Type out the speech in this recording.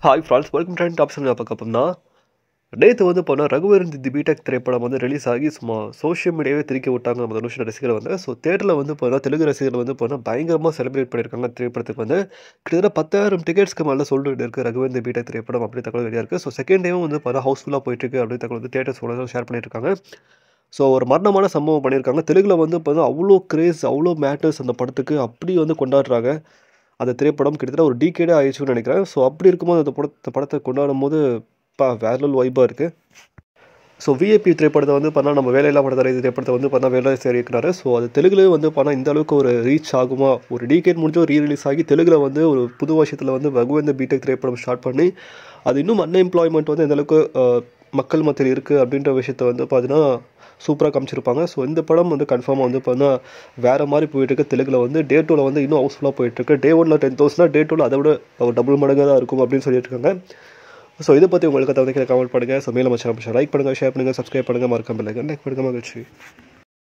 Hi friends welcome to top cinema பார்க்கப்போம்னா நேற்று வந்து போனால் ரகுவரன் தி பிடெக் திரைப்படம் வந்து ரிலீஸ் ஆகி சும்மா சோஷியல் மீடியாவே திருக்கி விட்டாங்க நம்ம தனுஷ் ரசிகர்கள் வந்து. ஸோ தேட்டரில் வந்து போனால் தெலுங்கு ரசிகர்கள் வந்து போனால் பயங்கரமாக செலிப்ரேட் பண்ணியிருக்காங்க. திரைப்படத்துக்கு வந்து கிட்டத்தட்ட 10,000 டிக்கெட்ஸ்க்கு மேலே சொல்லிட்டு இருக்குது ரகுவரன் தி பிடெக் திரைப்படம் அப்படி தகவல் வெளியாக இருக்குது. ஸோ செகண்ட் டேவும் வந்து போனால் ஹவுஸ்ஃபுல்லாக போயிட்டுருக்கு அப்படி தகவல் வந்து தேட்டர்ஸ் ஷேர் பண்ணியிருக்காங்க. ஸோ ஒரு மரணமான சம்பவம் பண்ணியிருக்காங்க. தெலுங்கில் வந்து பார்த்தா அவ்வளோ கிரேஸ் அவ்வளோ மேட்டர்ஸ் அந்த படத்துக்கு அப்படி வந்து கொண்டாடுறாங்க. அந்த திரைப்படம் கிட்டத்தட்ட ஒரு டிகேடே ஆயிடுச்சுன்னு நினைக்கிறேன். ஸோ அப்படி இருக்கும்போது அந்த படத்தை கொண்டாடும் போது வேற லெவல் வைப்பாக இருக்குது. ஸோ விஐபி திரைப்படத்தை வந்து பண்ணால் நம்ம வேலையில்லா படத்தை திரைப்படத்தை வந்து பண்ணால் வேலை இருக்கிறாரு. ஸோ அது தெலுங்குலேயும் வந்து பண்ணால் இந்த அளவுக்கு ஒரு ரீச் ஆகுமா, ஒரு டிகேட் முடிஞ்சு ஒரு ரீரிலீஸ் ஆகி தெலுங்கில் வந்து ஒரு புது வருஷத்தில் வந்து ரகுவரன் தி பிடெக் திரைப்படம் ஸ்டார்ட் பண்ணி அது இன்னும் அன்எம்ப்ளாய்மெண்ட் வந்து எந்த அளவுக்கு மக்கள் மத்தியில் இருக்குது அப்படின்ற விஷயத்த வந்து பார்த்தீங்கன்னா சூப்பராக காமிச்சிருப்பாங்க. ஸோ இந்த படம் வந்து கன்ஃபார்மாக வந்து பார்த்தீங்கன்னா வேறு மாதிரி போயிட்டுருக்கு. தெலுங்கில் வந்து டே 2ல் வந்து இன்னும் ஹவுஸ்ஃபுல்லாக போயிட்டுருக்கு. டே 1ல் 10,000 டே 2ல் அதை விட ஒரு டபுள் மடங்காக தான் இருக்கும் அப்படின்னு சொல்லிட்டு இருக்காங்க. ஸோ இதை பற்றி உங்களுக்கு அதை வந்து கமெண்ட் பண்ணுங்கள். ஸோ மேலும் லைக் பண்ணுங்கள், ஷேர் பண்ணுங்கள், சப்ஸ்கிரைப் பண்ணுங்கள், மறக்காம லைக் பண்ணுங்கள். மகிழ்ச்சி.